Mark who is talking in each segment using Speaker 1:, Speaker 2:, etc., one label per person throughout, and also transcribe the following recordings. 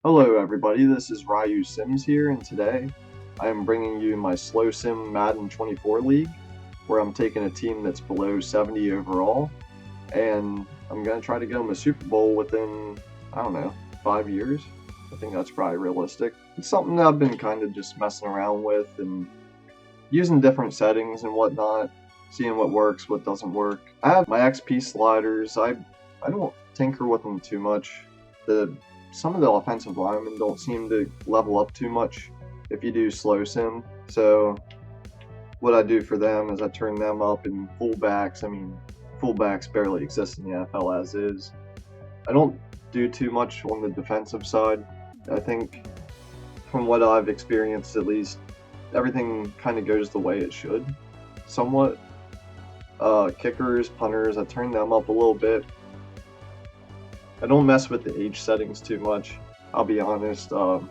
Speaker 1: Hello everybody, this is Ryu Sims here, and today I am bringing you my Slow Sim Madden 24 League, where I'm taking a team that's below 70 overall, and I'm going to try to get them a Super Bowl within, I don't know, 5 years. I think that's probably realistic. It's something that I've been kind of just messing around with and using different settings and whatnot, seeing what works, what doesn't work. I have my XP sliders. I don't tinker with them too much. Some of the offensive linemen don't seem to level up too much if you do slow sim. So what I do for them is I turn them up in fullbacks. I mean, fullbacks barely exist in the NFL as is. I don't do too much on the defensive side. I think from what I've experienced at least, everything kind of goes the way it should. Somewhat. Kickers, punters, I turn them up a little bit. I don't mess with the age settings too much, I'll be honest. I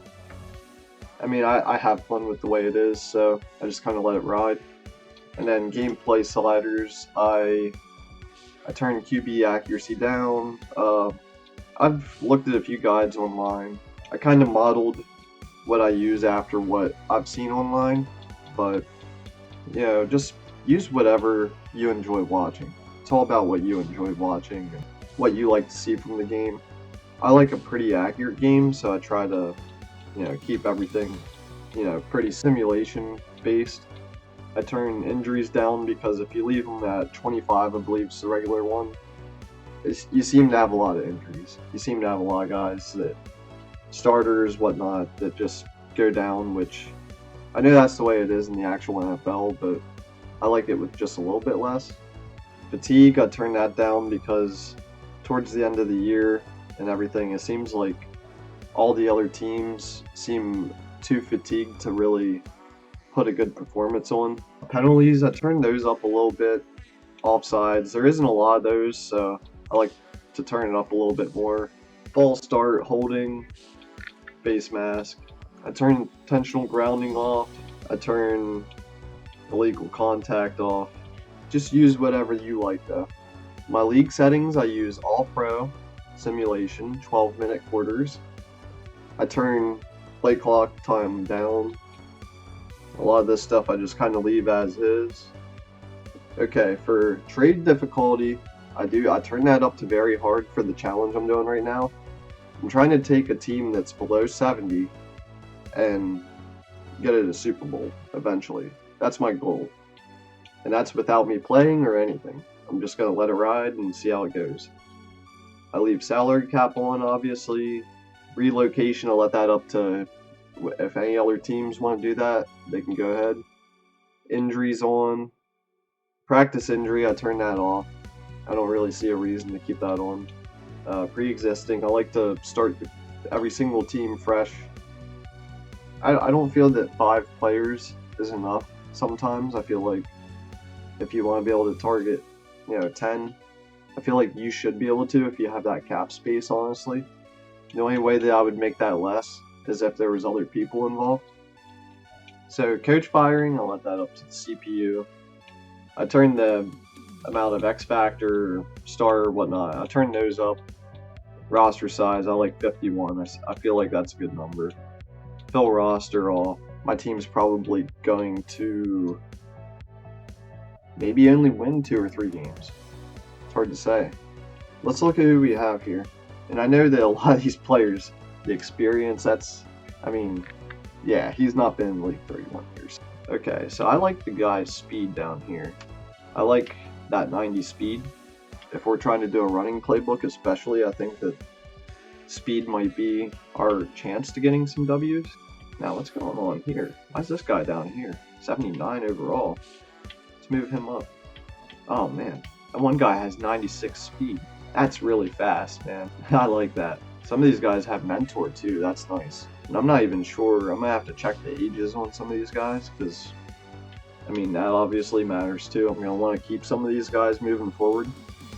Speaker 1: have fun with the way it is, so I just kind of let it ride. And then gameplay sliders, I turn QB accuracy down. I've looked at a few guides online. I kind of modeled what I use after what I've seen online, but just use whatever you enjoy watching. It's all about what you enjoy watching and what you like to see from the game. I like a pretty accurate game, so I try to, keep everything, pretty simulation based. I turn injuries down because if you leave them at 25, I believe is the regular one, you seem to have a lot of injuries. You seem to have a lot of guys that, starters, whatnot, that just go down, which I know that's the way it is in the actual NFL, but I like it with just a little bit less. Fatigue, I turn that down because towards the end of the year and everything, it seems like all the other teams seem too fatigued to really put a good performance on. Penalties, I turn those up a little bit. Offsides, there isn't a lot of those, so I like to turn it up a little bit more. False start, holding, face mask. I turn intentional grounding off. I turn illegal contact off. Just use whatever you like though. My league settings, I use All Pro, Simulation, 12-minute quarters. I turn play clock time down. A lot of this stuff I just kind of leave as is. Okay, for trade difficulty, I turn that up to very hard for the challenge I'm doing right now. I'm trying to take a team that's below 70 and get it a Super Bowl eventually. That's my goal. And that's without me playing or anything. I'm just going to let it ride and see how it goes. I leave salary cap on, obviously. Relocation, I'll let that up to if any other teams want to do that, they can go ahead. Injuries on. Practice injury, I turn that off. I don't really see a reason to keep that on. Pre-existing, I like to start every single team fresh. I don't feel that 5 players is enough sometimes. I feel like if you want to be able to target, 10, I feel like you should be able to if you have that cap space, honestly. The only way that I would make that less is if there was other people involved. So coach firing, I'll let that up to the CPU. I turn the amount of X Factor, star, whatnot, I turn those up. Roster size, I like 51. I feel like that's a good number. Fill roster off. My team's probably going to maybe only win 2 or 3 games. It's hard to say. Let's look at who we have here. And I know that a lot of these players, the experience, he's not been in the league 31 years. Okay, so I like the guy's speed down here. I like that 90 speed. If we're trying to do a running playbook especially, I think that speed might be our chance to getting some W's. Now, what's going on here? Why is this guy down here? 79 overall. Let's move him up. Oh, man. That one guy has 96 speed. That's really fast, man. I like that. Some of these guys have mentor, too. That's nice. And I'm not even sure. I'm going to have to check the ages on some of these guys, because, that obviously matters, too. I'm going to want to keep some of these guys moving forward.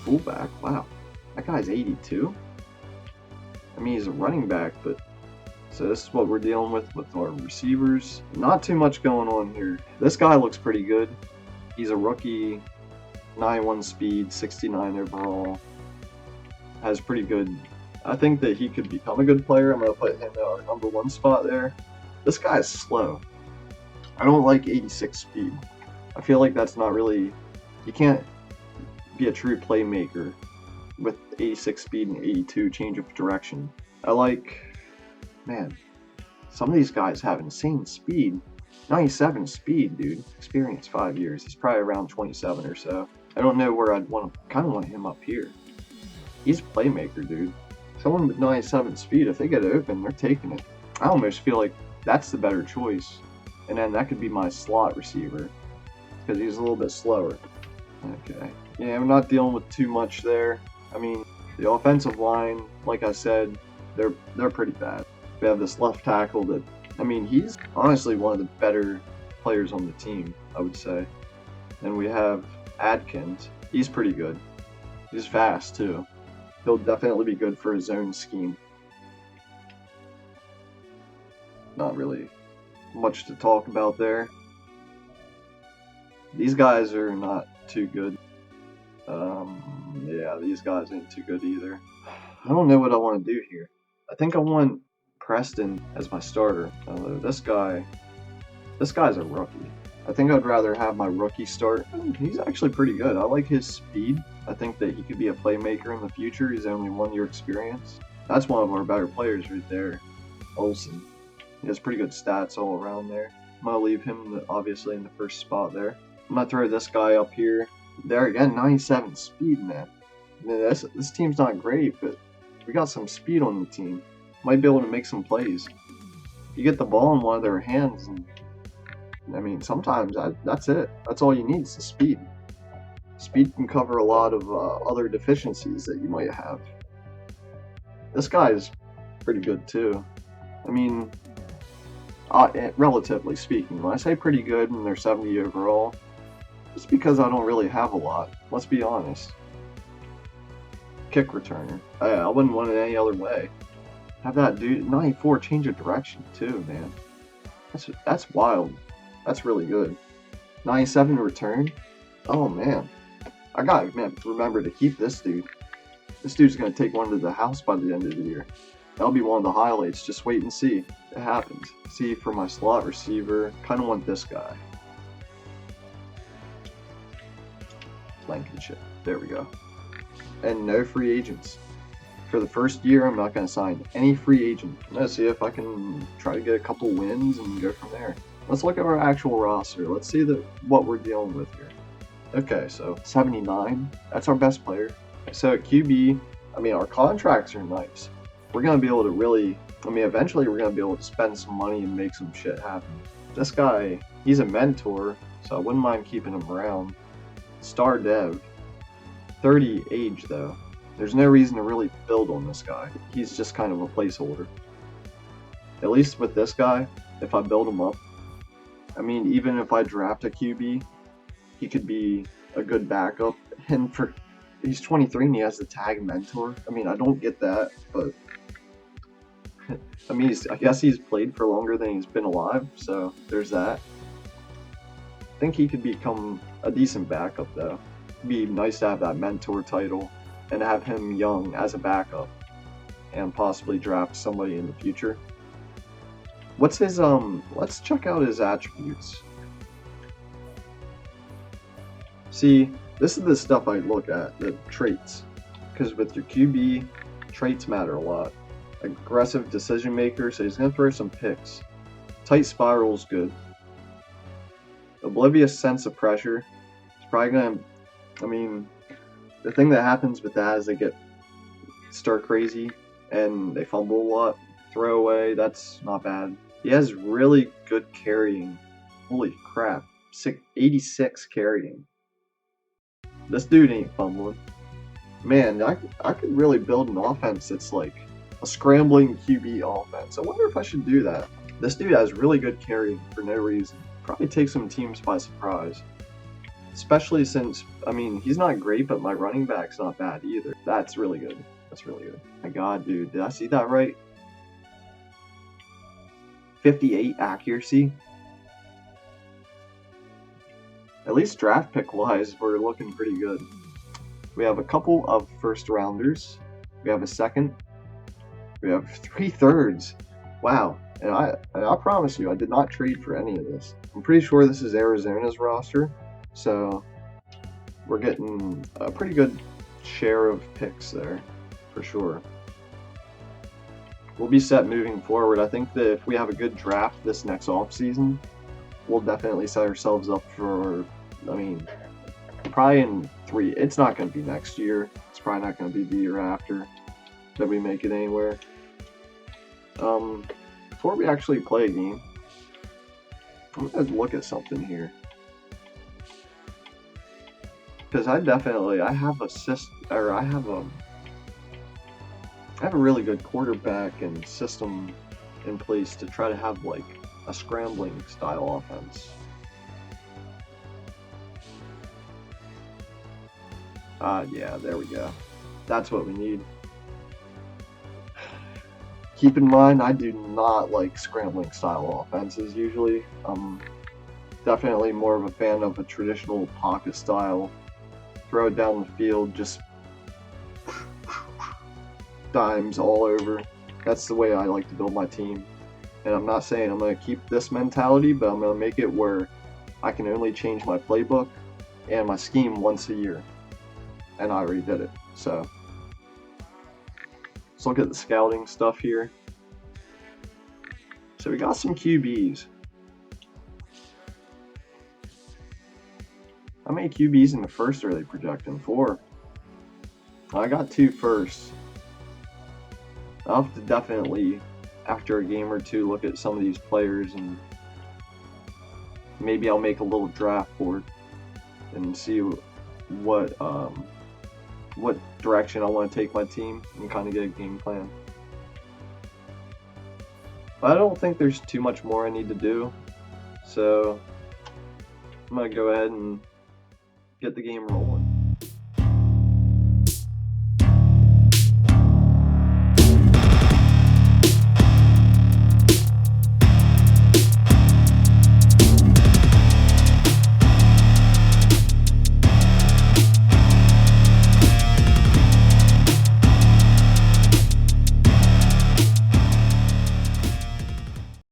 Speaker 1: Fullback. Wow. That guy's 82. He's a running back, but so this is what we're dealing with our receivers. Not too much going on here. This guy looks pretty good. He's a rookie, 91 speed, 69 overall. Has pretty good I think that he could become a good player. I'm going to put him at our #1 spot there. This guy is slow. I don't like 86 speed. I feel like that's not really... You can't be a true playmaker with 86 speed and 82 change of direction. I like... Man, some of these guys have insane speed. 97 speed, dude. Experience 5 years. He's probably around 27 or so. I don't know where I'd kind of want him up here. He's a playmaker, dude. Someone with 97 speed, if they get open, they're taking it. I almost feel like that's the better choice. And then that could be my slot receiver, because he's a little bit slower. Okay. Yeah, I'm not dealing with too much there. I mean, the offensive line, like I said, they're pretty bad. We have this left tackle that, I mean, he's honestly one of the better players on the team, I would say. And we have Adkins. He's pretty good. He's fast, too. He'll definitely be good for his own scheme. Not really much to talk about there. These guys are not too good. Yeah, these guys ain't too good either. I don't know what I want to do here. I think I want Preston as my starter. This guy's a rookie. I think I'd rather have my rookie start. He's actually pretty good. I like his speed. I think that he could be a playmaker in the future. He's only 1 year experience. That's one of our better players right there, Olsen. He has pretty good stats all around there. I'm going to leave him, obviously, in the first spot there. I'm going to throw this guy up here. There again, 97 speed, man. This team's not great, but we got some speed on the team. Might be able to make some plays. You get the ball in one of their hands, and I mean, sometimes that's it. That's all you need is the speed. Speed can cover a lot of other deficiencies that you might have. This guy is pretty good, too. I mean... relatively speaking, when I say pretty good and they're 70 overall, it's because I don't really have a lot. Let's be honest. Kick returner. I wouldn't want it any other way. Have that dude 94 change of direction too, man. That's wild. That's really good. 97 return. Oh man, I gotta remember to keep this dude. This dude's gonna take one to the house by the end of the year. That'll be one of the highlights. Just wait and see. It happens. See, for my slot receiver, kind of want this guy. Blankenship. There we go. And no free agents. For the first year, I'm not going to sign any free agent. Let's see if I can try to get a couple wins and go from there. Let's look at our actual roster. Let's see what we're dealing with here. Okay, so 79. That's our best player. So at QB, I mean, our contracts are nice. We're going to be able to really, I mean, eventually we're going to be able to spend some money and make some shit happen. This guy, he's a mentor, so I wouldn't mind keeping him around. Star Dev. 30 age, though. There's no reason to really build on this guy. He's just kind of a placeholder. At least with this guy, if I build him up, I mean, even if I draft a QB, he could be a good backup. And he's 23 and he has the tag mentor. I mean, I don't get that, but I mean, I guess he's played for longer than he's been alive, so there's that. I think he could become a decent backup, though. It'd be nice to have that mentor title and have him young as a backup and possibly draft somebody in the future. What's his, let's check out his attributes. See, this is the stuff I look at, the traits. Because with your QB, traits matter a lot. Aggressive decision maker, so he's going to throw some picks. Tight spiral's good. Oblivious sense of pressure. It's probably going to, I mean, the thing that happens with that is they get stir crazy and they fumble a lot. Throw away, that's not bad. He has really good carrying. Holy crap. 86 carrying. This dude ain't fumbling. Man, I could really build an offense that's like a scrambling QB offense. I wonder if I should do that. This dude has really good carrying for no reason. Probably take some teams by surprise. Especially since, I mean, he's not great, but my running back's not bad either. That's really good. That's really good. My God, dude, did I see that right? 58 accuracy. At least draft pick wise, we're looking pretty good. We have a couple of first rounders. We have a second, We have 3/3. Wow. And I promise you, I did not trade for any of this. I'm pretty sure this is Arizona's roster, so we're getting a pretty good share of picks there, for sure. We'll be set moving forward. I think that if we have a good draft this next offseason, we'll definitely set ourselves up for, I mean, probably in 3. It's not going to be next year. It's probably not going to be the year after that we make it anywhere. Before we actually play a game, I'm going to look at something here. Because I have a really good quarterback and system in place to try to have like a scrambling style offense. Yeah, there we go. That's what we need. Keep in mind, I do not like scrambling style offenses usually. I'm definitely more of a fan of a traditional pocket style. Throw it down the field, just dimes all over. That's the way I like to build my team. And I'm not saying I'm going to keep this mentality, but I'm going to make it where I can only change my playbook and my scheme once a year. And I already did it. So let's look at the scouting stuff here. So we got some QBs. How many QBs in the first are they projecting? 4. I got 2 first. I'll have to definitely, after a game or two, look at some of these players and maybe I'll make a little draft board and see what direction I want to take my team and kind of get a game plan. But I don't think there's too much more I need to do, so I'm going to go ahead and get the game rolling.